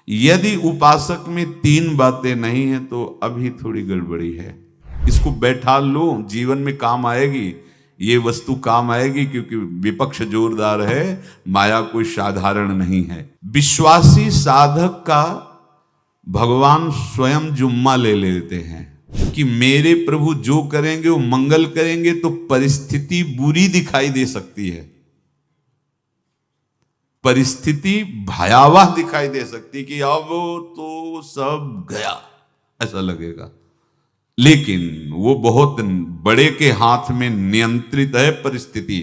यदि उपासक में तीन बातें नहीं है तो अभी थोड़ी गड़बड़ी है। इसको बैठा लो, जीवन में काम आएगी, ये वस्तु काम आएगी, क्योंकि विपक्ष जोरदार है, माया कोई साधारण नहीं है। विश्वासी साधक का भगवान स्वयं जुम्मा ले लेते हैं कि मेरे प्रभु जो करेंगे वो मंगल करेंगे। तो परिस्थिति बुरी दिखाई दे सकती है, परिस्थिति भयावह दिखाई दे सकती कि अब तो सब गया, ऐसा लगेगा। लेकिन वो बहुत बड़े के हाथ में नियंत्रित है परिस्थिति।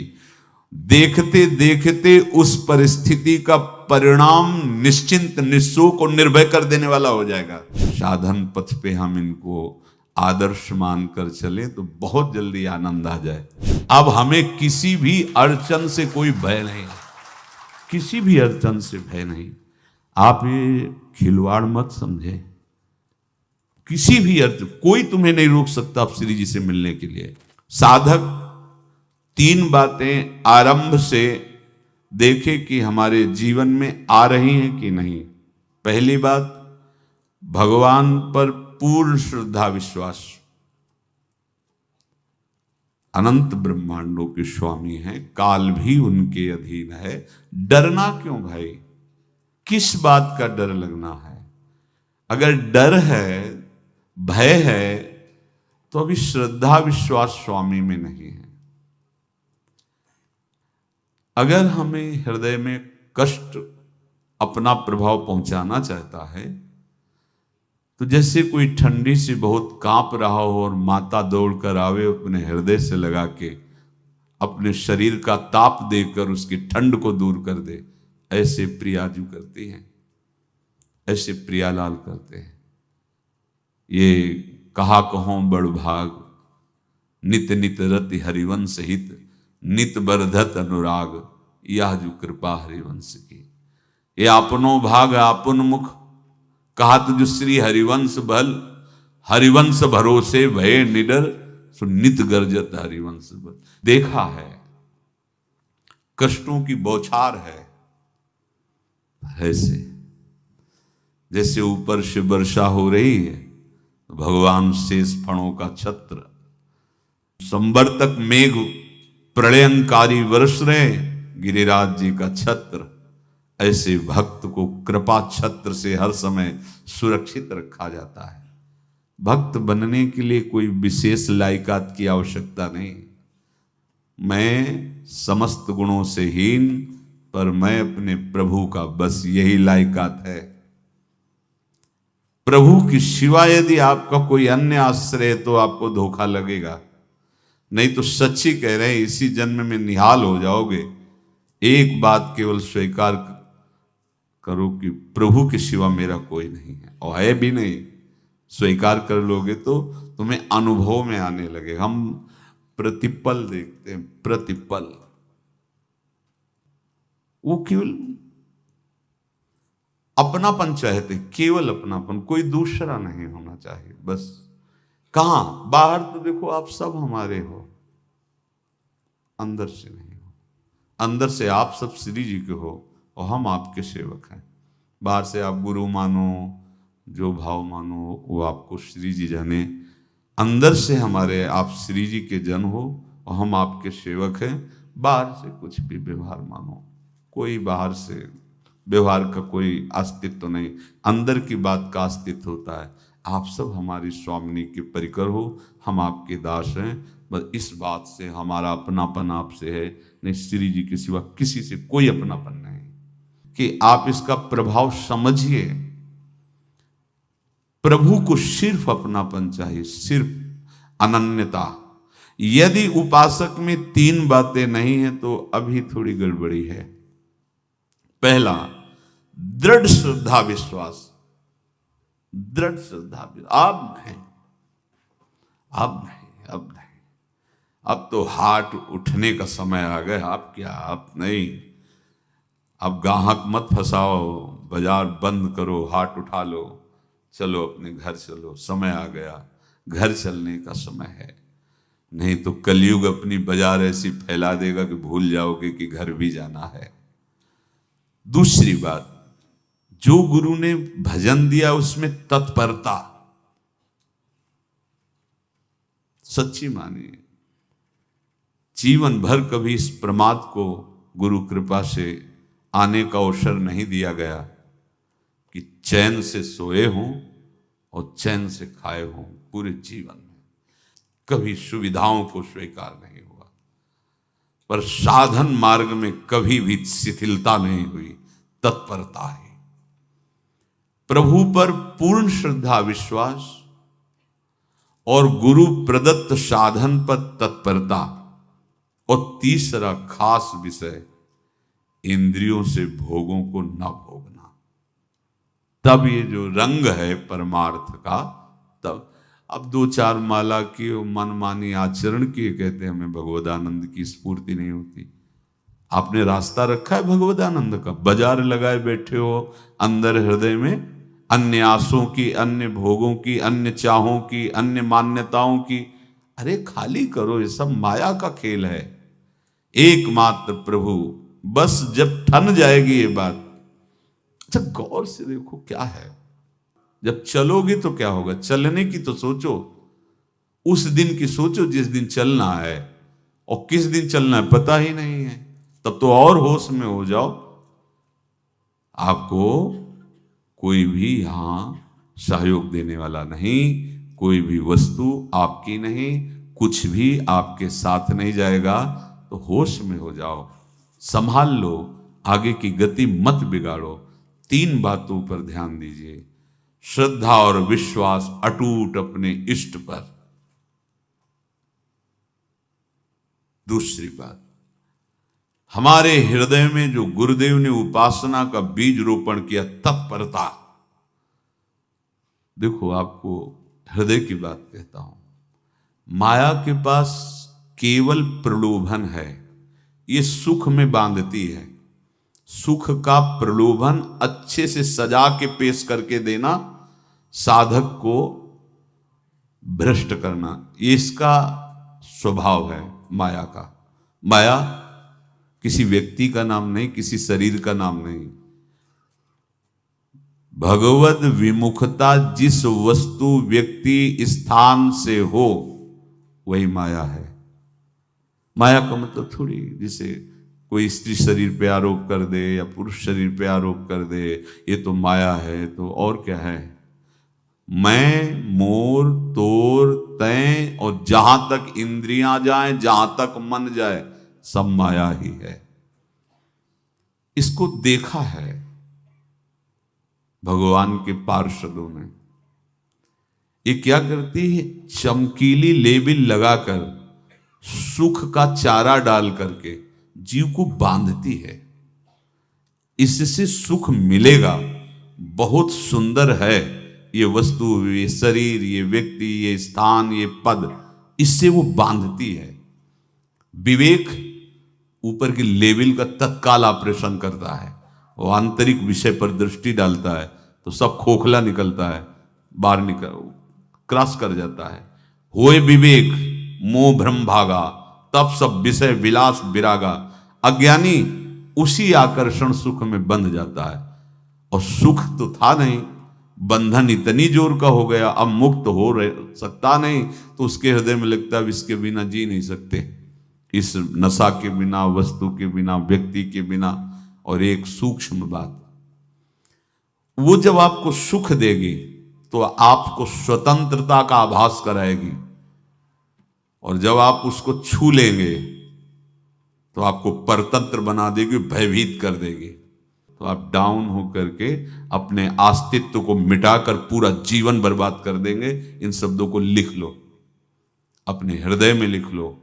देखते देखते उस परिस्थिति का परिणाम निश्चिंत, निःशोक और निर्भय कर देने वाला हो जाएगा। साधन पथ पे हम इनको आदर्श मानकर चले तो बहुत जल्दी आनंद आ जाए। अब हमें किसी भी अड़चन से कोई भय नहीं, किसी भी अड़चन से भय नहीं। आप ये खिलवाड़ मत समझे, किसी भी अर्थ कोई तुम्हें नहीं रोक सकता आप श्री जी से मिलने के लिए। साधक तीन बातें आरंभ से देखे कि हमारे जीवन में आ रही हैं कि नहीं। पहली बात, भगवान पर पूर्ण श्रद्धा विश्वास। अनंत ब्रह्मांडों के स्वामी हैं, काल भी उनके अधीन है। डरना क्यों भाई, किस बात का डर लगना है? अगर डर है, भय है, तो अभी श्रद्धा विश्वास स्वामी में नहीं है। अगर हमें हृदय में कष्ट अपना प्रभाव पहुंचाना चाहता है तो जैसे कोई ठंडी से बहुत कांप रहा हो और माता दौड़कर आवे, अपने हृदय से लगा के अपने शरीर का ताप देकर उसकी ठंड को दूर कर दे, ऐसे प्रियाजू करती हैं, ऐसे प्रियालाल करते हैं। ये कहा कहो बड़ भाग, नित नित रति हरिवंश हित, नित बरधत अनुराग, यह जो कृपा हरिवंश की। ये अपनो भाग आपन मुख, कहत जो श्री हरिवंश बल, हरिवंश भरोसे भय निडर, सो नित गर्जत हरिवंश बल। देखा है, कष्टों की बौछार है, ऐसे जैसे ऊपर से वर्षा हो रही है, भगवान शेष फणों का छत्र, संवर्तक मेघ प्रलयंकारी वर्ष रहे, गिरिराज जी का छत्र। ऐसे भक्त को कृपा छत्र से हर समय सुरक्षित रखा जाता है। भक्त बनने के लिए कोई विशेष लायकात की आवश्यकता नहीं। मैं समस्त गुणों से हीन, पर मैं अपने प्रभु का, बस यही लायकात है। प्रभु की सिवा यदि आपका कोई अन्य आश्रय तो आपको धोखा लगेगा। नहीं तो सच्ची कह रहे हैं, इसी जन्म में निहाल हो जाओगे। एक बात केवल स्वीकार करो कि प्रभु के सिवा मेरा कोई नहीं है, और है भी नहीं। स्वीकार कर लोगे तो तुम्हें अनुभव में आने लगे। हम प्रतिपल देखते हैं, प्रतिपल, वो केवल अपनापन चाहते, केवल अपनापन, कोई दूसरा नहीं होना चाहिए। बस कहां बाहर तो देखो आप सब हमारे हो, अंदर से नहीं हो। अंदर से आप सब श्री जी के हो और हम आपके सेवक हैं। बाहर से आप गुरु मानो, जो भाव मानो, वो आपको श्री जी जाने। अंदर से हमारे आप श्री जी के जन हो और हम आपके सेवक हैं। बाहर से कुछ भी व्यवहार मानो, कोई बाहर से व्यवहार का कोई अस्तित्व नहीं, अंदर की बात का अस्तित्व होता है। आप सब हमारी स्वामिनी के परिकर हो, हम आपके दास हैं। बस इस बात से हमारा अपनापन आपसे है, नहीं श्री जी के सिवा किसी से कोई अपनापन नहीं। कि आप इसका प्रभाव समझिए। प्रभु को सिर्फ अपनापन चाहिए, सिर्फ अनन्यता। यदि उपासक में तीन बातें नहीं है तो अभी थोड़ी गड़बड़ी है। पहला, दृढ़ श्रद्धा विश्वास। दृढ़ श्रद्धा, अब नहीं, अब नहीं, अब नहीं, अब तो हाथ उठने का समय आ गया। अब क्या, अब नहीं, अब गाहक मत फंसाओ, बाजार बंद करो, हाथ उठा लो, चलो अपने घर चलो, समय आ गया, घर चलने का समय है। नहीं तो कलयुग अपनी बाजार ऐसी फैला देगा कि भूल जाओगे कि घर भी जाना है। दूसरी बात, जो गुरु ने भजन दिया उसमें तत्परता सच्ची मानिए। जीवन भर कभी इस प्रमाद को गुरु कृपा से आने का अवसर नहीं दिया गया कि चैन से सोए हों और चैन से खाए हों। पूरे जीवन में कभी सुविधाओं को स्वीकार नहीं हुआ, पर साधन मार्ग में कभी भी शिथिलता नहीं हुई, तत्परता है। प्रभु पर पूर्ण श्रद्धा विश्वास और गुरु प्रदत्त साधन पर तत्परता, और तीसरा खास विषय इंद्रियों से भोगों को न भोगना। तब ये जो रंग है परमार्थ का, तब अब 2-4 माला की मनमानी आचरण किए कहते हैं हमें भगवदानंद की स्फूर्ति नहीं होती। आपने रास्ता रखा है भगवदानंद का, बाजार लगाए बैठे हो अंदर हृदय में अन्य आसों की, अन्य भोगों की, अन्य चाहों की, अन्य मान्यताओं की। अरे खाली करो, ये सब माया का खेल है। एकमात्र प्रभु, बस जब ठन जाएगी ये बात। अच्छा गौर से देखो क्या है, जब चलोगे तो क्या होगा, चलने की तो सोचो, उस दिन की सोचो जिस दिन चलना है, और किस दिन चलना है पता ही नहीं है, तब तो और होश में हो जाओ। आपको कोई भी यहां सहयोग देने वाला नहीं, कोई भी वस्तु आपकी नहीं, कुछ भी आपके साथ नहीं जाएगा। तो होश में हो जाओ, संभाल लो, आगे की गति मत बिगाड़ो। 3 बातों पर ध्यान दीजिए, श्रद्धा और विश्वास अटूट अपने इष्ट पर। दूसरी बात, हमारे हृदय में जो गुरुदेव ने उपासना का बीज रोपण किया, तत्परता। देखो आपको हृदय की बात कहता हूं, माया के पास केवल प्रलोभन है, ये सुख में बांधती है। सुख का प्रलोभन अच्छे से सजा के पेश करके देना, साधक को भ्रष्ट करना, ये इसका स्वभाव है माया का। माया किसी व्यक्ति का नाम नहीं, किसी शरीर का नाम नहीं। भगवद विमुखता जिस वस्तु व्यक्ति स्थान से हो वही माया है। माया का मतलब थोड़ी जैसे कोई स्त्री शरीर पे आरोप कर दे या पुरुष शरीर पे आरोप कर दे, ये तो माया है, तो और क्या है। मैं, मोर, तोर, तय और जहां तक इंद्रियां जाएं, जहां तक मन जाए, सब माया ही है। इसको देखा है भगवान के पार्षदों ने। ये क्या करती है, चमकीली लेबिल लगाकर, सुख का चारा डाल करके जीव को बांधती है। इससे सुख मिलेगा, बहुत सुंदर है ये वस्तु, ये शरीर, ये व्यक्ति, ये स्थान, ये पद, इससे वो बांधती है। विवेक ऊपर की लेवल का तत्काल ऑपरेशन करता है, वो आंतरिक विषय पर दृष्टि डालता है तो सब खोखला निकलता है, बाहर निकल क्रॉस कर जाता है। होए विवेक मोह भ्रम भागा, तब सब विषय विलास विरागा। अज्ञानी उसी आकर्षण सुख में बंध जाता है, और सुख तो था नहीं, बंधन इतनी जोर का हो गया, अब मुक्त हो सकता नहीं, तो उसके हृदय में लगता है इसके बिना जी नहीं सकते, इस नशा के बिना, वस्तु के बिना, व्यक्ति के बिना। और एक सूक्ष्म बात, वो जब आपको सुख देगी तो आपको स्वतंत्रता का आभास कराएगी, और जब आप उसको छू लेंगे तो आपको परतंत्र बना देगी, भयभीत कर देगी। तो आप डाउन होकर के अपने अस्तित्व को मिटाकर पूरा जीवन बर्बाद कर देंगे। इन शब्दों को लिख लो, अपने हृदय में लिख लो।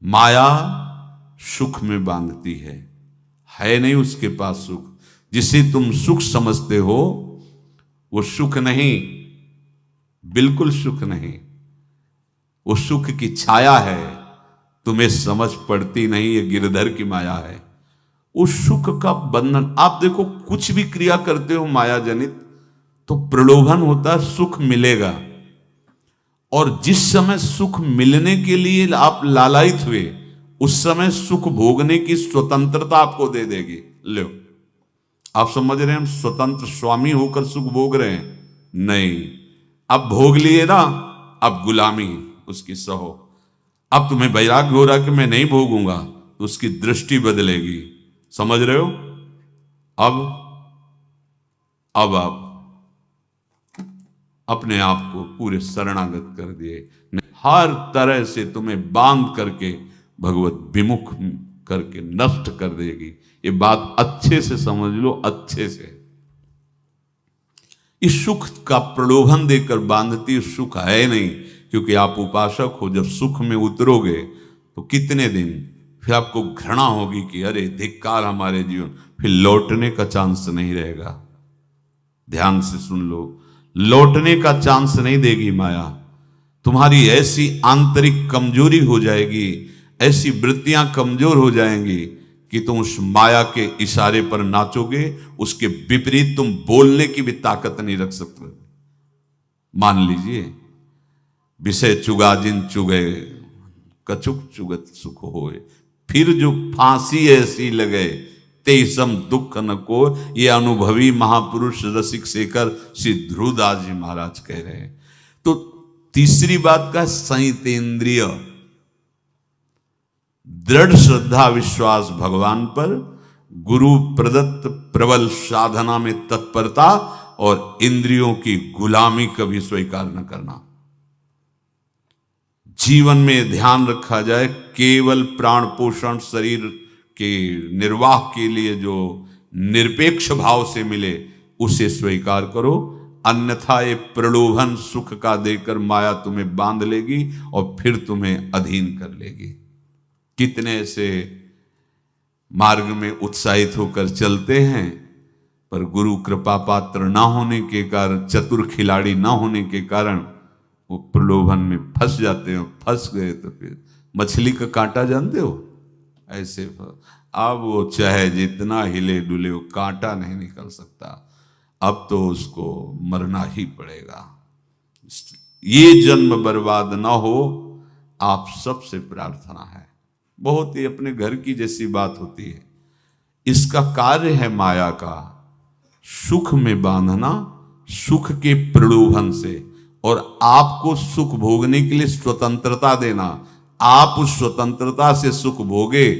माया सुख में बांधती है नहीं उसके पास सुख। जिसे तुम सुख समझते हो वो सुख नहीं, बिल्कुल सुख नहीं, वो सुख की छाया है, तुम्हें समझ पड़ती नहीं, ये गिरधर की माया है। उस सुख का बंधन, आप देखो कुछ भी क्रिया करते हो माया जनित तो प्रलोभन होता है, सुख मिलेगा, और जिस समय सुख मिलने के लिए आप लालायित हुए उस समय सुख भोगने की स्वतंत्रता आपको दे देगी। लो आप समझ रहे हैं हम स्वतंत्र स्वामी होकर सुख भोग रहे हैं? नहीं, अब भोग लिए ना, अब गुलामी उसकी सहो। अब तुम्हें वैराग्य हो रहा कि मैं नहीं भोगूंगा, तो उसकी दृष्टि बदलेगी। समझ रहे हो? अब आप अपने आप को पूरे शरणागत कर दिए, हर तरह से तुम्हें बांध करके भगवत विमुख करके नष्ट कर देगी। ये बात अच्छे से समझ लो, अच्छे से। इस सुख का प्रलोभन देकर बांधती सुख है नहीं, क्योंकि आप उपासक हो। जब सुख में उतरोगे तो कितने दिन फिर आपको घृणा होगी कि अरे धिक्कार हमारे जीवन, फिर लौटने का चांस नहीं रहेगा। ध्यान से सुन लो, लौटने का चांस नहीं देगी माया। तुम्हारी ऐसी आंतरिक कमजोरी हो जाएगी, ऐसी वृत्तियां कमजोर हो जाएंगी कि तुम उस माया के इशारे पर नाचोगे, उसके विपरीत तुम बोलने की भी ताकत नहीं रख सकते। मान लीजिए, विषय चुगा जिन चुगे, कछुक चुगत सुख होए, फिर जो फांसी ऐसी लगे तेसम दुख न को। ये अनुभवी महापुरुष रसिक शेखर श्री ध्रुवदास जी महाराज कह रहे हैं। तो तीसरी बात का संयतेंद्रिय, दृढ़ श्रद्धा विश्वास भगवान पर, गुरु प्रदत्त प्रबल साधना में तत्परता, और इंद्रियों की गुलामी कभी स्वीकार न करना। जीवन में ध्यान रखा जाए, केवल प्राण पोषण शरीर के निर्वाह के लिए जो निरपेक्ष भाव से मिले उसे स्वीकार करो, अन्यथा ये प्रलोभन सुख का देकर माया तुम्हें बांध लेगी और फिर तुम्हें अधीन कर लेगी। कितने से मार्ग में उत्साहित होकर चलते हैं, पर गुरु कृपा पात्र ना होने के कारण, चतुर खिलाड़ी ना होने के कारण वो प्रलोभन में फंस जाते हो। फंस गए तो फिर मछली का कांटा जानते हो, ऐसे अब वो चाहे जितना हिले डुले, वो कांटा नहीं निकल सकता। अब तो उसको मरना ही पड़ेगा। ये जन्म बर्बाद ना हो, आप सबसे प्रार्थना है। बहुत ही अपने घर की जैसी बात होती है। इसका कार्य है माया का सुख में बांधना, सुख के प्रलोभन से, और आपको सुख भोगने के लिए स्वतंत्रता देना। आप उस स्वतंत्रता से सुख भोगे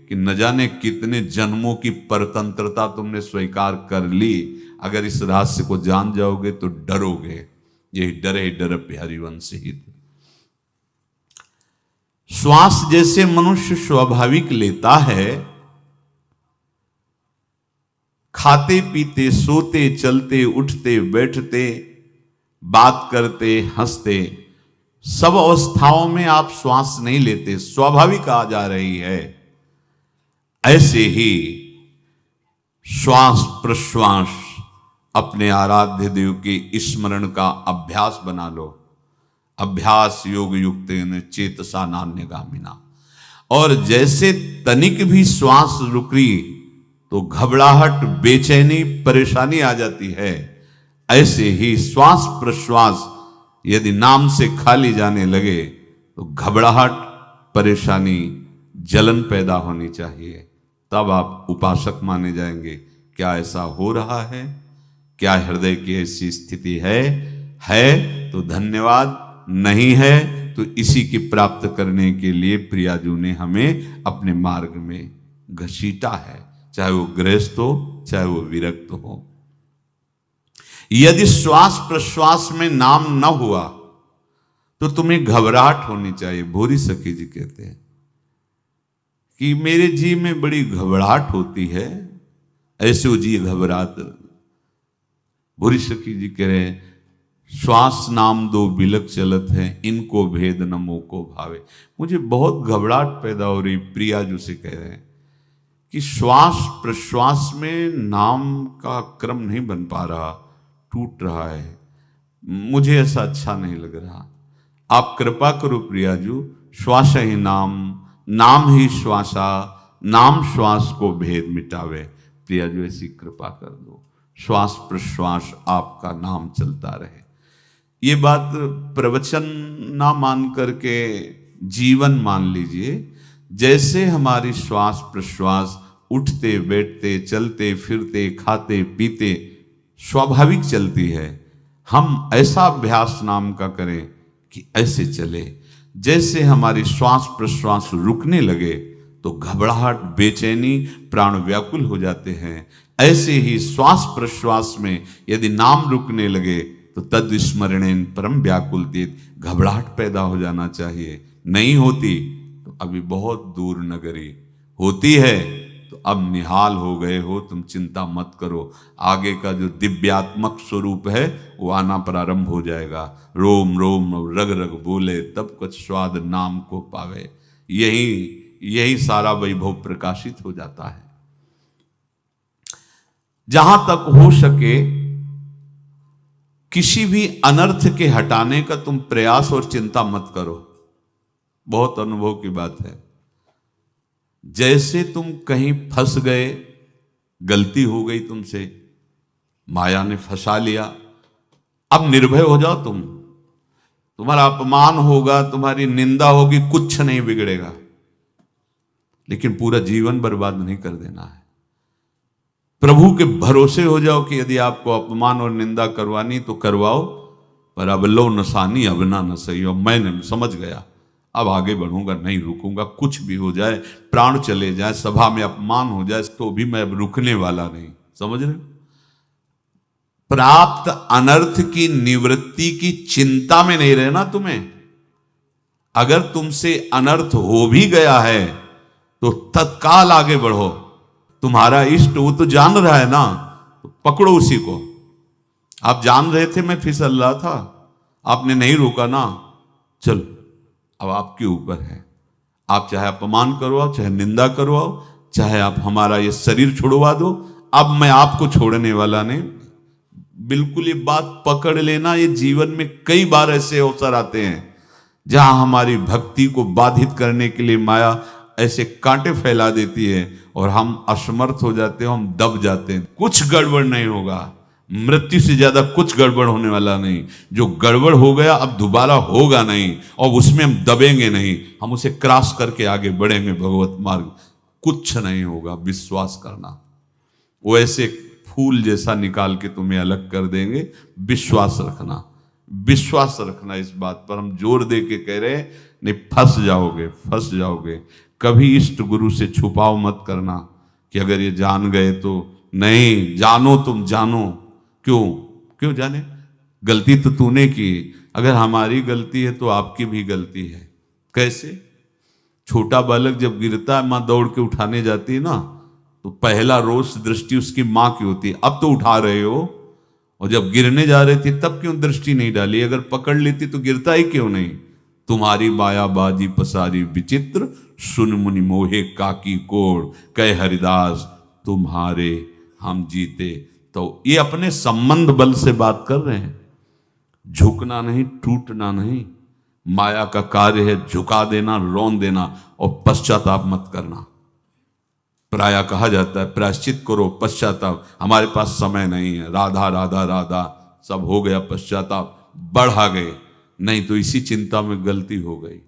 कि न जाने कितने जन्मों की परतंत्रता तुमने स्वीकार कर ली। अगर इस रहस्य को जान जाओगे तो डरोगे। यही डरे डर हरिवंश हित। श्वास जैसे मनुष्य स्वाभाविक लेता है, खाते पीते सोते चलते उठते बैठते बात करते हंसते, सब अवस्थाओं में आप श्वास नहीं लेते, स्वाभाविक आ जा रही है। ऐसे ही श्वास प्रश्वास अपने आराध्य देव के स्मरण का अभ्यास बना लो। अभ्यास योग युक्तेन चेतसा नान्यगामिना। और जैसे तनिक भी श्वास रुकी तो घबराहट, बेचैनी, परेशानी आ जाती है, ऐसे ही श्वास प्रश्वास यदि नाम से खाली जाने लगे तो घबराहट, परेशानी, जलन पैदा होनी चाहिए। तब आप उपासक माने जाएंगे। क्या ऐसा हो रहा है? क्या हृदय की ऐसी स्थिति है तो धन्यवाद, नहीं है तो इसी की प्राप्त करने के लिए प्रियाजू ने हमें अपने मार्ग में घसीटा है, चाहे वो गृहस्थ हो चाहे वो विरक्त हो। यदि श्वास प्रश्वास में नाम न हुआ तो तुम्हें घबराहट होनी चाहिए। भूरी सखी जी कहते हैं कि मेरे जी में बड़ी घबराहट होती है, ऐसे वो जी घबरात। भूरी सखी जी कह रहे हैं, श्वास नाम दो बिलक चलत है, इनको भेद न मोको भावे। मुझे बहुत घबराहट पैदा हो रही। प्रियाजू से कह रहे हैं कि श्वास प्रश्वास में नाम का क्रम नहीं बन पा रहा, टूट रहा है, मुझे ऐसा अच्छा नहीं लग रहा। आप कृपा करो प्रियाजू, श्वास ही नाम, नाम ही श्वासा, नाम श्वास को भेद मिटावे। प्रियाजू ऐसी कृपा कर दो, श्वास प्रश्वास आपका नाम चलता रहे। ये बात प्रवचन ना मान करके जीवन मान लीजिए। जैसे हमारी श्वास प्रश्वास उठते बैठते चलते फिरते खाते पीते स्वाभाविक चलती है। हम ऐसा अभ्यास नाम का करें कि ऐसे चले, जैसे हमारी श्वास प्रश्वास रुकने लगे तो घबराहट बेचैनी प्राण व्याकुल हो जाते हैं, ऐसे ही श्वास प्रश्वास में यदि नाम रुकने लगे तो तद स्मरणेन परम व्याकुलते, घबराहट पैदा हो जाना चाहिए। नहीं होती तो अभी बहुत दूर नगरी, होती है तो अब निहाल हो गए हो, तुम चिंता मत करो। आगे का जो दिव्यात्मक स्वरूप है वो आना प्रारंभ हो जाएगा। रोम रोम रग रग बोले तब कुछ स्वाद नाम को पावे, यही सारा वैभव प्रकाशित हो जाता है। जहां तक हो सके किसी भी अनर्थ के हटाने का तुम प्रयास और चिंता मत करो। बहुत अनुभव की बात है। जैसे तुम कहीं फंस गए, गलती हो गई तुमसे, माया ने फंसा लिया, अब निर्भय हो जाओ। तुम्हारा अपमान होगा, तुम्हारी निंदा होगी, कुछ नहीं बिगड़ेगा, लेकिन पूरा जीवन बर्बाद नहीं कर देना है। प्रभु के भरोसे हो जाओ कि यदि आपको अपमान और निंदा करवानी तो करवाओ, पर अब लो नसानी अब ना न सही हो। मैंने समझ गया, अब आगे बढ़ूंगा, नहीं रुकूंगा। कुछ भी हो जाए, प्राण चले जाए, सभा में अपमान हो जाए, तो भी मैं अब रुकने वाला नहीं। समझ रहे? प्राप्त अनर्थ की निवृत्ति की चिंता में नहीं रहना तुम्हें। अगर तुमसे अनर्थ हो भी गया है तो तत्काल आगे बढ़ो। तुम्हारा इष्ट वो तो जान रहा है ना, तो पकड़ो उसी को। आप जान रहे थे मैं फिसल रहा था, आपने नहीं रोका ना, चलो अब आपके ऊपर है। आप चाहे अपमान करवाओ, चाहे निंदा करवाओ, चाहे आप हमारा ये शरीर छुड़वा दो, अब मैं आपको छोड़ने वाला नहीं। बिल्कुल ये बात पकड़ लेना। ये जीवन में कई बार ऐसे अवसर आते हैं जहां हमारी भक्ति को बाधित करने के लिए माया ऐसे कांटे फैला देती है और हम असमर्थ हो जाते हैं, हम दब जाते हैं। कुछ गड़बड़ नहीं होगा, मृत्यु से ज्यादा कुछ गड़बड़ होने वाला नहीं। जो गड़बड़ हो गया अब दोबारा होगा नहीं, और उसमें हम दबेंगे नहीं, हम उसे क्रॉस करके आगे बढ़ेंगे भगवत मार्ग। कुछ नहीं होगा, विश्वास करना। वो ऐसे फूल जैसा निकाल के तुम्हें अलग कर देंगे। विश्वास रखना, विश्वास रखना। इस बात पर हम जोर दे के कह रहे हैं, नहीं फंस जाओगे, फंस जाओगे। कभी इष्ट गुरु से छुपाओ मत करना कि अगर ये जान गए तो। नहीं, जानो, तुम जानो। क्यों जाने? गलती तो तूने की। अगर हमारी गलती है तो आपकी भी गलती है। कैसे? छोटा बालक जब गिरता है, माँ दौड़ के उठाने जाती है ना, तो पहला रोष दृष्टि उसकी माँ की होती है। अब तो उठा रहे हो, और जब गिरने जा रहे थे तब क्यों दृष्टि नहीं डाली? अगर पकड़ लेती तो गिरता ही क्यों नहीं? तुम्हारी माया बाजी पसारी विचित्र, सुन मुनि मोहे काकी कोड़, कह हरिदास तुम्हारे हम जीते। तो ये अपने संबंध बल से बात कर रहे हैं। झुकना नहीं, टूटना नहीं। माया का कार्य है झुका देना, रौन देना, और पश्चाताप मत करना। प्राय कहा जाता है प्रायश्चित करो, पश्चाताप। हमारे पास समय नहीं है। राधा राधा राधा सब हो गया, पश्चाताप बढ़ा गए। नहीं तो इसी चिंता में गलती हो गई,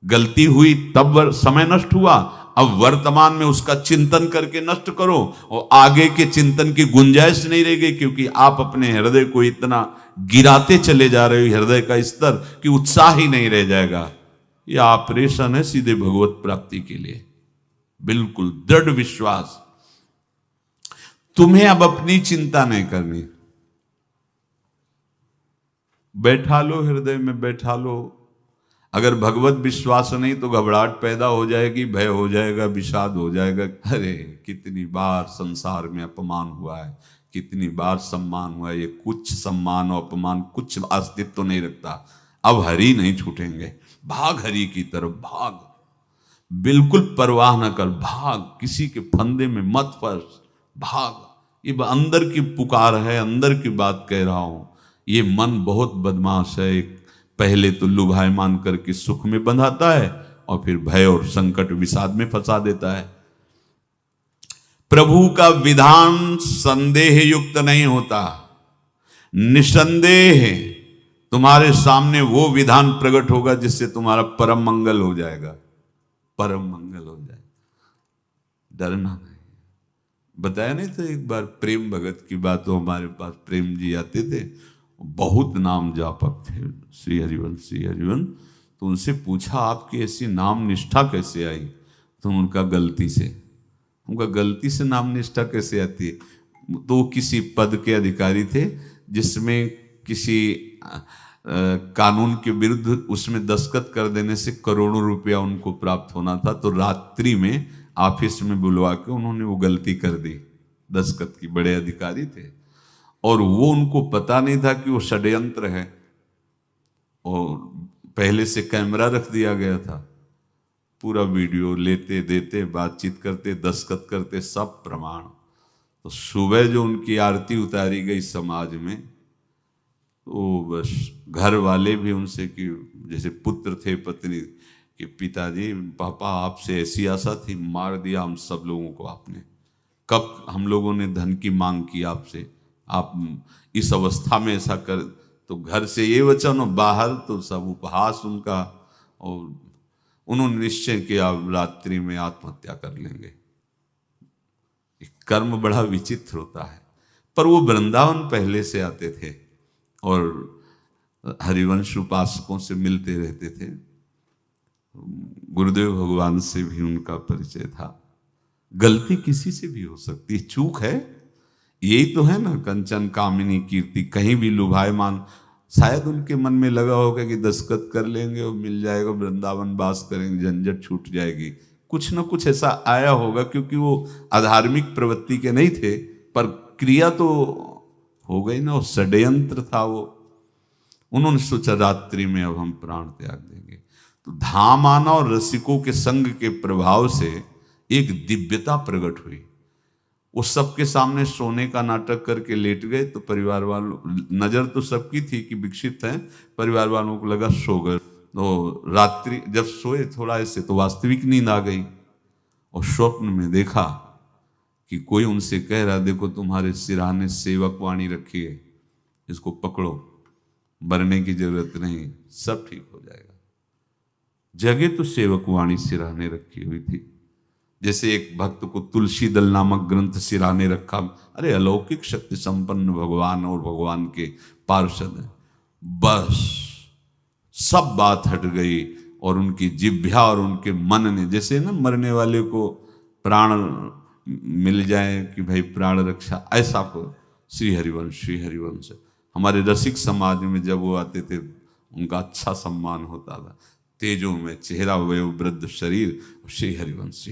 गलती हुई तब समय नष्ट हुआ। अब वर्तमान में उसका चिंतन करके नष्ट करो, और आगे के चिंतन की गुंजाइश नहीं रह गई, क्योंकि आप अपने हृदय को इतना गिराते चले जा रहे हो, हृदय का स्तर, कि उत्साह ही नहीं रह जाएगा। यह ऑपरेशन है सीधे भगवत प्राप्ति के लिए। बिल्कुल दृढ़ विश्वास। तुम्हें अब अपनी चिंता नहीं करनी। बैठा लो, हृदय में बैठा लो। अगर भगवत विश्वास नहीं तो घबराहट पैदा हो जाएगी, भय हो जाएगा, विषाद हो जाएगा। अरे कितनी बार संसार में अपमान हुआ है, कितनी बार सम्मान हुआ है। ये कुछ सम्मान और अपमान कुछ अस्तित्व तो नहीं रखता। अब हरि नहीं छूटेंगे। भाग हरि की तरफ, भाग। बिल्कुल परवाह न कर, भाग। किसी के फंदे में मत फंस, भाग। ये अंदर की पुकार है, अंदर की बात कह रहा हूं। ये मन बहुत बदमाश है। पहले तो लुभायमान करके सुख में बंधाता है, और फिर भय और संकट विषाद में फंसा देता है। प्रभु का विधान संदेह युक्त नहीं होता। निसंदेह तुम्हारे सामने वो विधान प्रकट होगा जिससे तुम्हारा परम मंगल हो जाएगा, परम मंगल हो जाएगा। डरना नहीं। बताया नहीं था एक बार प्रेम भगत की बात, तो हमारे पास प्रेम जी आते थे, बहुत नाम जापक थे, श्री हरिवंश श्री हरिवंश। तो उनसे पूछा आपकी ऐसी नाम निष्ठा कैसे आई? तो उनका गलती से, उनका गलती से नाम निष्ठा कैसे आती है? तो वो किसी पद के अधिकारी थे जिसमें किसी कानून के विरुद्ध उसमें दस्तखत कर देने से करोड़ों रुपया उनको प्राप्त होना था। तो रात्रि में ऑफिस में बुलवा के उन्होंने वो गलती कर दी, दस्तखत की, बड़े अधिकारी थे, और वो उनको पता नहीं था कि वो षड्यंत्र है, और पहले से कैमरा रख दिया गया था, पूरा वीडियो लेते देते, बातचीत करते, दस्तखत करते, सब प्रमाण। तो सुबह जो उनकी आरती उतारी गई समाज में, तो बस घर वाले भी उनसे कि जैसे पुत्र थे पत्नी कि पिताजी पापा आपसे ऐसी आशा थी, मार दिया हम सब लोगों को आपने, कब हम लोगों ने धन की मांग की आपसे, आप इस अवस्था में ऐसा कर। तो घर से ये वचन और बाहर तो सब उपहास उनका, और उन्होंने निश्चय किया रात्रि में आत्महत्या कर लेंगे। कर्म बड़ा विचित्र होता है। पर वो वृंदावन पहले से आते थे और हरिवंश उपासकों से मिलते रहते थे, गुरुदेव भगवान से भी उनका परिचय था। गलती किसी से भी हो सकती है, चूक है, यही तो है ना, कंचन कामिनी कीर्ति, कहीं भी लुभायमान। शायद उनके मन में लगा होगा कि दस्तखत कर लेंगे और मिल जाएगा, वृंदावन वास करेंगे, झंझट छूट जाएगी, कुछ ना कुछ ऐसा आया होगा, क्योंकि वो अधार्मिक प्रवृत्ति के नहीं थे, पर क्रिया तो हो गई ना, वो षड्यंत्र था वो। उन्होंने सोचा रात्रि में अब हम प्राण त्याग देंगे। तो धाम आना और रसिकों के संग के प्रभाव से एक दिव्यता प्रकट हुई। वो सबके सामने सोने का नाटक करके लेट गए, तो परिवार वालों, नजर तो सबकी थी कि विकसित हैं, परिवार वालों को लगा सो गए। तो रात्रि जब सोए थोड़ा ऐसे, तो वास्तविक नींद आ गई, और स्वप्न में देखा कि कोई उनसे कह रहा, देखो तुम्हारे सिरहाने सेवक वाणी रखी है, इसको पकड़ो, मरने की जरूरत नहीं, सब ठीक हो जाएगा। जगह तो सेवक वाणी सिरहाने रखी हुई थी, जैसे एक भक्त को तुलसी दल नामक ग्रंथ सिरहाने रखा। अरे अलौकिक शक्ति संपन्न भगवान और भगवान के पार्षद हैं। बस सब बात हट गई, और उनकी जिह्वा और उनके मन ने, जैसे ना मरने वाले को प्राण मिल जाए कि भाई प्राण रक्षा, ऐसा को श्री हरिवंश हमारे रसिक समाज में जब वो आते थे उनका अच्छा सम्मान होता था। तेजों में चेहरा, वयो वृद्ध शरीर, श्री हरिवंश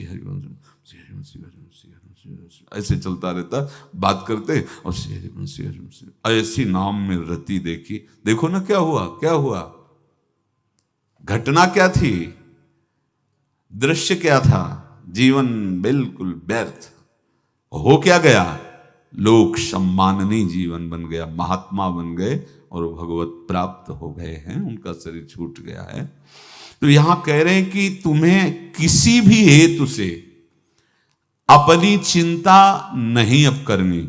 ऐसे चलता रहता, बात करते और श्री हरिवंश ऐसी नाम में रति देखी। देखो ना क्या हुआ, घटना क्या थी, दृश्य क्या था, जीवन बिल्कुल व्यर्थ हो क्या गया, लोक सम्माननीय जीवन बन गया, महात्मा बन गए और भगवत प्राप्त हो गए हैं, उनका शरीर छूट गया है। तो यहां कह रहे हैं कि तुम्हें किसी भी हेतु से अपनी चिंता नहीं अब करनी।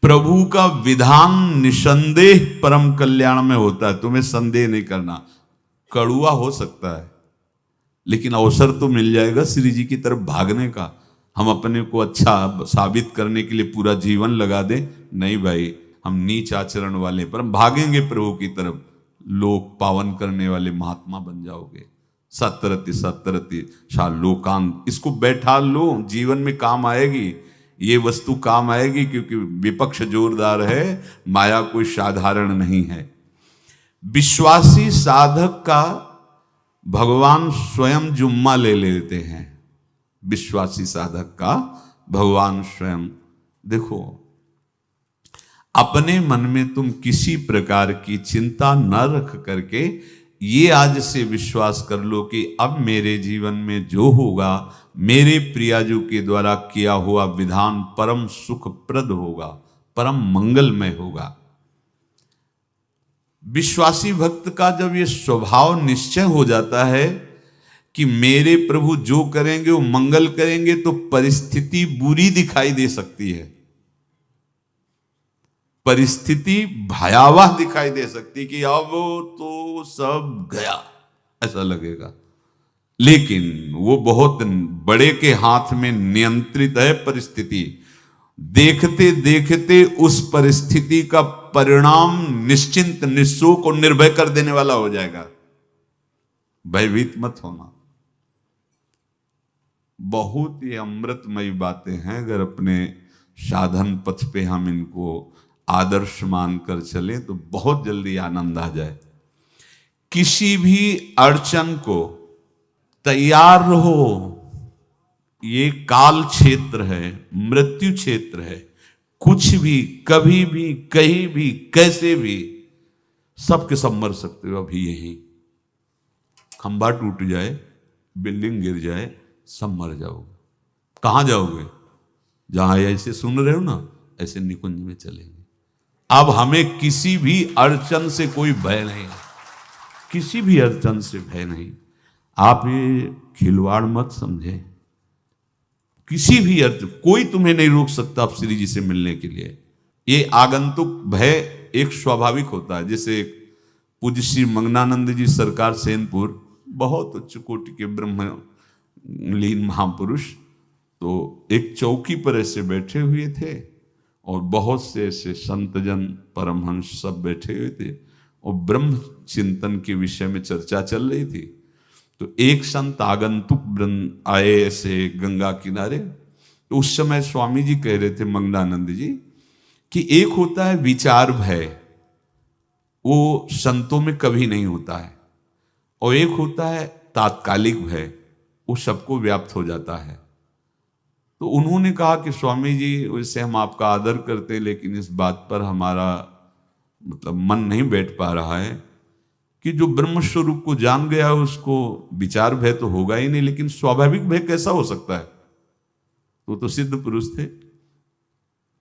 प्रभु का विधान निसंदेह परम कल्याण में होता है, तुम्हें संदेह नहीं करना। कड़ुआ हो सकता है, लेकिन अवसर तो मिल जाएगा श्री जी की तरफ भागने का। हम अपने को अच्छा साबित करने के लिए पूरा जीवन लगा दें, नहीं भाई, हम नीच आचरण वाले पर हम भागेंगे प्रभु की तरफ, लोक पावन करने वाले महात्मा बन जाओगे। सतरति लोकांत, इसको बैठा लो, जीवन में काम आएगी, ये वस्तु काम आएगी, क्योंकि विपक्ष जोरदार है, माया कोई साधारण नहीं है। विश्वासी साधक का भगवान स्वयं जुम्मा ले लेते हैं, विश्वासी साधक का भगवान स्वयं। देखो, अपने मन में तुम किसी प्रकार की चिंता न रख करके ये आज से विश्वास कर लो कि अब मेरे जीवन में जो होगा, मेरे प्रियाजू के द्वारा किया हुआ विधान परम सुखप्रद होगा, परम मंगलमय होगा। विश्वासी भक्त का जब ये स्वभाव निश्चय हो जाता है कि मेरे प्रभु जो करेंगे वो मंगल करेंगे, तो परिस्थिति बुरी दिखाई दे सकती है, परिस्थिति भयावह दिखाई दे सकती कि अब तो सब गया, ऐसा लगेगा। लेकिन वो बहुत बड़े के हाथ में नियंत्रित है परिस्थिति। देखते देखते उस परिस्थिति का परिणाम निश्चिंत, निःशोक और निर्भय कर देने वाला हो जाएगा। भयभीत मत होना। बहुत ही अमृतमयी बातें हैं। अगर अपने साधन पथ पे हम इनको आदर्श मानकर चलें तो बहुत जल्दी आनंद आ जाए। किसी भी अड़चन को तैयार रहो। ये काल क्षेत्र है, मृत्यु क्षेत्र है। कुछ भी, कभी भी, कहीं भी, कैसे भी, सब के सब मर सकते हो। अभी यही खंभा टूट जाए, बिल्डिंग गिर जाए, सब मर जाओगे। कहां जाओगे? जहां ऐसे सुन रहे हो ना, ऐसे निकुंज में चलेंगे। अब हमें किसी भी अड़चन से कोई भय नहीं, किसी भी अड़चन से भय नहीं। आप ये खिलवाड़ मत समझे। किसी भी अर्थ कोई तुम्हें नहीं रोक सकता आप श्री जी से मिलने के लिए। ये आगंतुक भय एक स्वाभाविक होता है। जैसे पूज्य श्री मंगनानंद जी सरकार सेनपुर, बहुत उच्च कोटि के ब्रह्मलीन महापुरुष, तो एक चौकी पर ऐसे बैठे हुए थे और बहुत से ऐसे संतजन, परमहंस सब बैठे हुए थे और ब्रह्म चिंतन के विषय में चर्चा चल रही थी। तो एक संत आगंतुक वृंद आए ऐसे गंगा किनारे। तो उस समय स्वामी जी कह रहे थे, मंगनानंद जी, कि एक होता है विचार भय, वो संतों में कभी नहीं होता है, और एक होता है तात्कालिक भय, वो सबको व्याप्त हो जाता है। तो उन्होंने कहा कि स्वामी जी, वैसे हम आपका आदर करते हैं, लेकिन इस बात पर हमारा मतलब मन नहीं बैठ पा रहा है कि जो ब्रह्म स्वरूप को जान गया है उसको विचार भय तो होगा ही नहीं, लेकिन स्वाभाविक भय कैसा हो सकता है? तो सिद्ध पुरुष थे।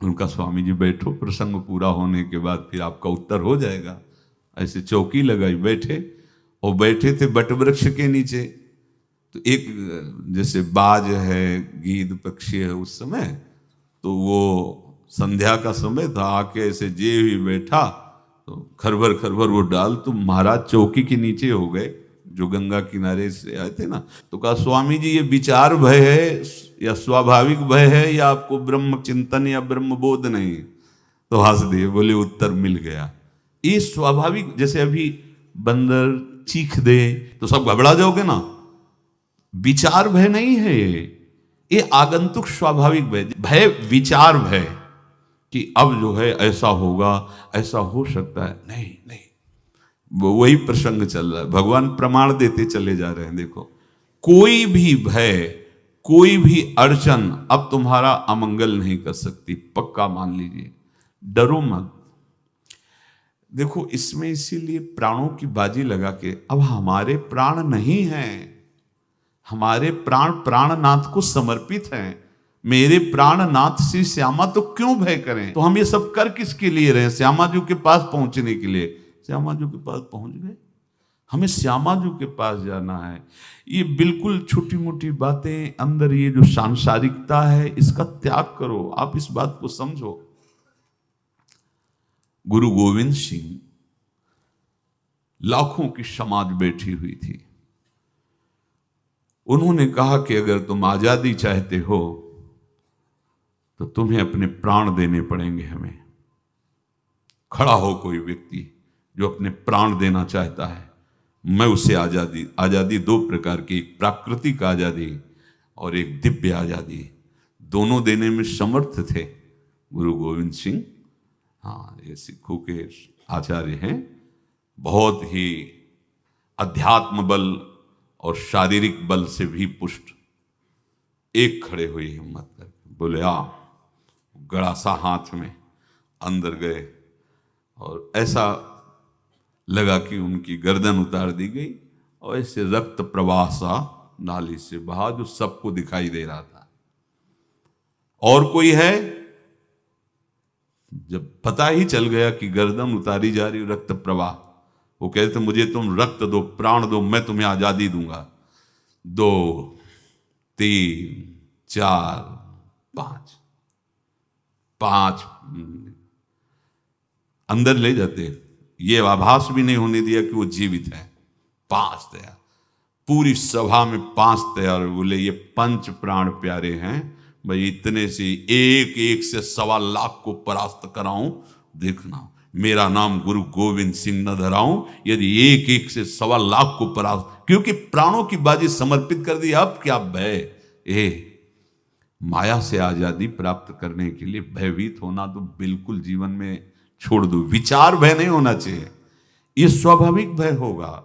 उनका स्वामी जी बैठो, प्रसंग पूरा होने के बाद फिर आपका उत्तर हो जाएगा। ऐसे चौकी लगाई, बैठे, और बैठे थे बट वृक्ष के नीचे। तो एक जैसे बाज है, गीद पक्षी है, उस समय तो वो संध्या का समय था, आके ऐसे जे ही बैठा तो खरबर खरबर वो डाल, तो महाराज चौकी के नीचे हो गए, जो गंगा किनारे से आए थे ना। तो कहा, स्वामी जी ये विचार भय है या स्वाभाविक भय है या आपको ब्रह्म चिंतन या ब्रह्म बोध नहीं? तो हंस दिए, बोले उत्तर मिल गया। ये स्वाभाविक, जैसे अभी बंदर चीख दे तो सब घबरा जाओगे ना, विचार भय नहीं है ये आगंतुक स्वाभाविक भय। भय विचार भय कि अब जो है ऐसा होगा, ऐसा हो सकता है, नहीं नहीं, वही प्रसंग चल रहा है। भगवान प्रमाण देते चले जा रहे हैं। देखो, कोई भी भय, कोई भी अड़चन अब तुम्हारा अमंगल नहीं कर सकती, पक्का मान लीजिए। डरो मत। देखो, इसमें इसीलिए प्राणों की बाजी लगा के, अब हमारे प्राण नहीं हैं, हमारे प्राण प्राणनाथ को समर्पित हैं। मेरे प्राणनाथ श्री श्यामा, तो क्यों भय करें? तो हम ये सब कर किसके लिए रहे? श्यामा जी के पास पहुंचने के लिए। श्यामा जी के पास पहुंच गए, हमें श्यामा जी के पास जाना है। ये बिल्कुल छोटी मोटी बातें, अंदर ये जो सांसारिकता है, इसका त्याग करो। आप इस बात को समझो। गुरु गोविंद सिंह, लाखों की समाज बैठी हुई थी। उन्होंने कहा कि अगर तुम आजादी चाहते हो तो तुम्हें अपने प्राण देने पड़ेंगे। हमें खड़ा हो कोई व्यक्ति जो अपने प्राण देना चाहता है, मैं उसे आजादी, आजादी दो प्रकार की, एक प्राकृतिक आजादी और एक दिव्य आजादी, दोनों देने में समर्थ थे गुरु गोविंद सिंह। हाँ, ये सिखों के आचार्य हैं। बहुत ही अध्यात्म बल और शारीरिक बल से भी पुष्ट। एक खड़े हुए हिम्मत करके बोले, आ, गड़ासा हाथ में अंदर गए और ऐसा लगा कि उनकी गर्दन उतार दी गई और ऐसे रक्त प्रवाह सा नाली से बहा, जो सबको दिखाई दे रहा था। और कोई है? जब पता ही चल गया कि गर्दन उतारी जा रही, रक्त प्रवाह, वो कहते, मुझे तुम रक्त दो, प्राण दो, मैं तुम्हें आजादी दूंगा। 2, 3, 4, 5 अंदर ले जाते, ये आभास भी नहीं होने दिया कि वो जीवित है। 5 दिया, पूरी सभा में 5 तैयार हुए, बोले ये पंच प्राण प्यारे हैं भाई, इतने से एक एक से 1.25 लाख को परास्त कराऊं, देखना मेरा नाम गुरु गोविंद सिंह न धराऊं, यदि एक एक से 1.25 लाख को परास्त, क्योंकि प्राणों की बाजी समर्पित कर दी। अब क्या भय, माया से आजादी प्राप्त करने के लिए भयभीत होना तो बिल्कुल जीवन में छोड़ दो। विचार भय नहीं होना चाहिए, ये स्वाभाविक भय होगा।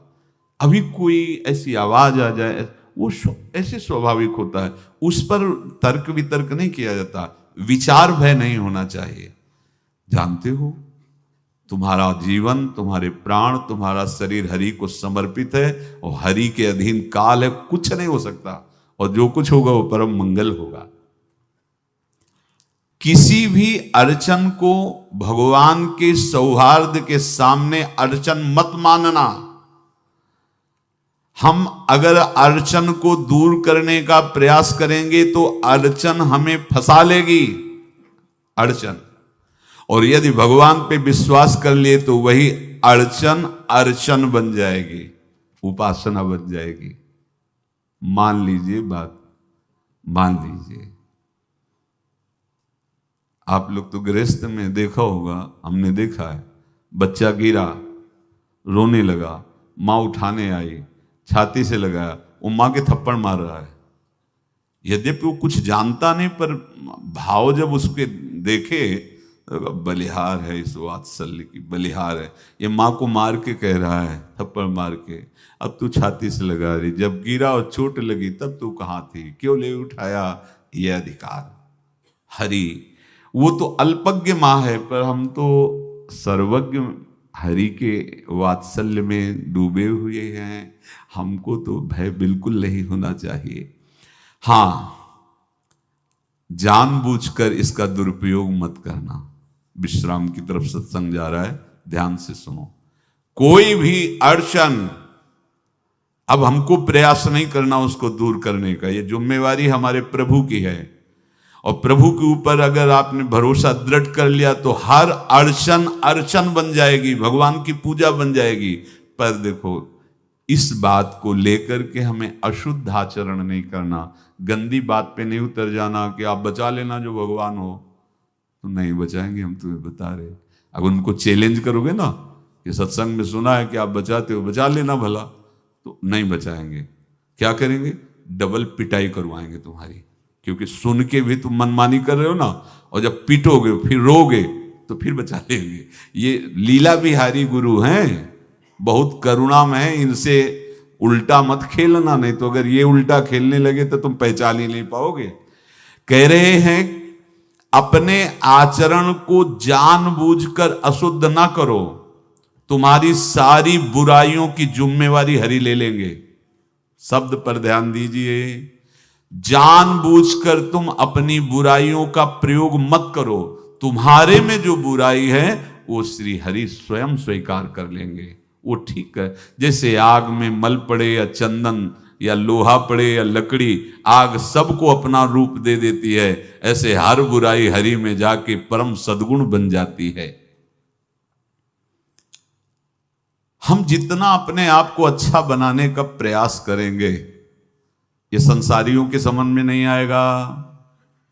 अभी कोई ऐसी आवाज आ जाए, वो ऐसे स्वाभाविक होता है, उस पर तर्क वितर्क नहीं किया जाता। विचार भय नहीं होना चाहिए। जानते हो तुम्हारा जीवन, तुम्हारे प्राण, तुम्हारा शरीर हरि को समर्पित है और हरि के अधीन काल है, कुछ नहीं हो सकता, और जो कुछ होगा वो परम मंगल होगा। किसी भी अड़चन को भगवान के सौहार्द के सामने अड़चन मत मानना। हम अगर अड़चन को दूर करने का प्रयास करेंगे तो अड़चन हमें फंसा लेगी, अड़चन। और यदि भगवान पे विश्वास कर लिए तो वही अड़चन अर्चन बन जाएगी, उपासना बन जाएगी। मान लीजिए बात, मान लीजिए आप लोग तो गृहस्थ में देखा होगा, हमने देखा है, बच्चा गिरा, रोने लगा, माँ उठाने आई, छाती से लगाया, वो माँ के थप्पड़ मार रहा है। यद्यपि वो कुछ जानता नहीं, पर भाव जब उसके देखे, बलिहार है इस वात्सल्य की, बलिहार है, ये माँ को मार के कह रहा है, थप्पड़ मार के, अब तू छाती से लगा रही, जब गिरा और चोट लगी तब तू कहाँ थी, क्यों ले उठाया, ये अधिकार। हरि वो तो अल्पज्ञ माँ है, पर हम तो सर्वज्ञ हरि के वात्सल्य में डूबे हुए हैं। हमको तो भय बिल्कुल नहीं होना चाहिए। हां, जानबूझकर इसका दुरुपयोग मत करना। विश्राम की तरफ सत्संग जा रहा है, ध्यान से सुनो। कोई भी अड़चन, अब हमको प्रयास नहीं करना उसको दूर करने का, ये जिम्मेवारी हमारे प्रभु की है। और प्रभु के ऊपर अगर आपने भरोसा दृढ़ कर लिया तो हर अड़चन अर्चन बन जाएगी, भगवान की पूजा बन जाएगी। पर देखो, इस बात को लेकर के हमें अशुद्ध आचरण नहीं करना, गंदी बात पे नहीं उतर जाना कि आप बचा लेना जो भगवान हो। तो नहीं बचाएंगे, हम तुम्हें बता रहे। अगर उनको चैलेंज करोगे ना कि सत्संग में सुना है कि आप बचाते हो, बचा लेना भला, तो नहीं बचाएंगे। क्या करेंगे? डबल पिटाई करवाएंगे तुम्हारी, क्योंकि सुन के भी तुम मनमानी कर रहे हो ना, और जब पीटोगे फिर रोगे तो फिर बचा लेंगे। ये लीला बिहारी गुरु हैं, बहुत करुणा में है, इनसे उल्टा मत खेलना, नहीं तो अगर ये उल्टा खेलने लगे तो तुम पहचान ही नहीं पाओगे। कह रहे हैं अपने आचरण को जानबूझकर अशुद्ध ना करो, तुम्हारी सारी बुराइयों की जिम्मेवारी हरि ले लेंगे। शब्द पर ध्यान दीजिए, जानबूझकर तुम अपनी बुराइयों का प्रयोग मत करो, तुम्हारे में जो बुराई है वो श्री हरि स्वयं स्वीकार कर लेंगे। वो ठीक है, जैसे आग में मल पड़े या चंदन या लोहा पड़े या लकड़ी, आग सबको अपना रूप दे देती है, ऐसे हर बुराई हरि में जाके परम सद्गुण बन जाती है। हम जितना अपने आप को अच्छा बनाने का प्रयास करेंगे, ये संसारियों के समझ में नहीं आएगा,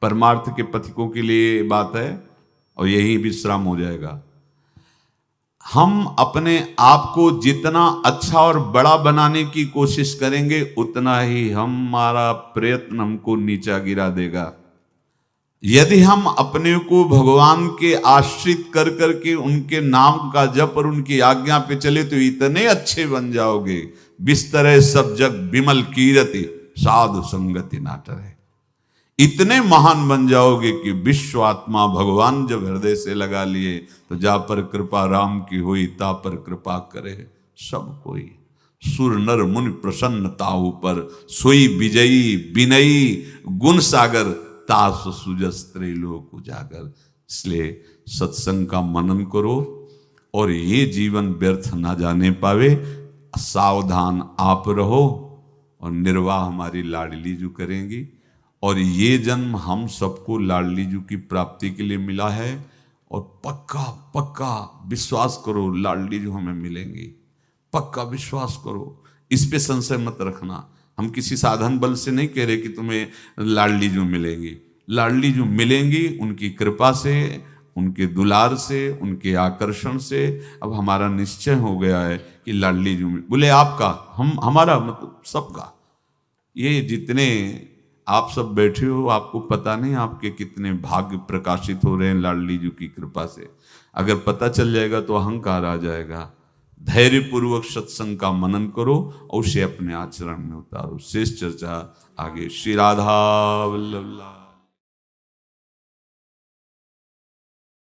परमार्थ के पथिकों के लिए बात है, और यही विश्राम हो जाएगा। हम अपने आप को जितना अच्छा और बड़ा बनाने की कोशिश करेंगे, उतना ही हमारा प्रयत्न हमको नीचा गिरा देगा। यदि हम अपने को भगवान के आश्रित कर करके उनके नाम का जप और उनकी आज्ञा पे चले तो इतने अच्छे बन जाओगे, बिस्तरे सब जग बिमल कीरति साधु संगति नाटर है। इतने महान बन जाओगे कि विश्व आत्मा भगवान जब हृदय से लगा लिए तो जा पर कृपा राम की हुई, ता पर कृपा करे सब कोई। सुर नर मुनि प्रसन्नता ऊपर, सोई विजयी विनयी गुण सागर, तास सुजस त्रैलोक उजागर। इसलिए सत्संग का मनन करो और ये जीवन व्यर्थ ना जाने पावे, सावधान आप रहो, और निर्वाह हमारी लाडली जू करेंगी। और ये जन्म हम सबको लाडली जू की प्राप्ति के लिए मिला है, और पक्का पक्का विश्वास करो लाडली जू हमें मिलेंगी, पक्का विश्वास करो। इस पे संशय मत रखना। हम किसी साधन बल से नहीं कह रहे कि तुम्हें लाडली जो मिलेंगी। लाडली जो मिलेंगी उनकी कृपा से, उनके दुलार से, उनके आकर्षण से। अब हमारा निश्चय हो गया है कि लाडली जो बोले आपका, हमारा मतलब सबका। ये जितने आप सब बैठे हो, आपको पता नहीं आपके कितने भाग्य प्रकाशित हो रहे हैं लाडली जी की कृपा से। अगर पता चल जाएगा तो अहंकार आ जाएगा। धैर्य पूर्वक सत्संग का मनन करो और उसे अपने आचरण में उतारो। शेष चर्चा आगे। श्री राधा वल्लभ।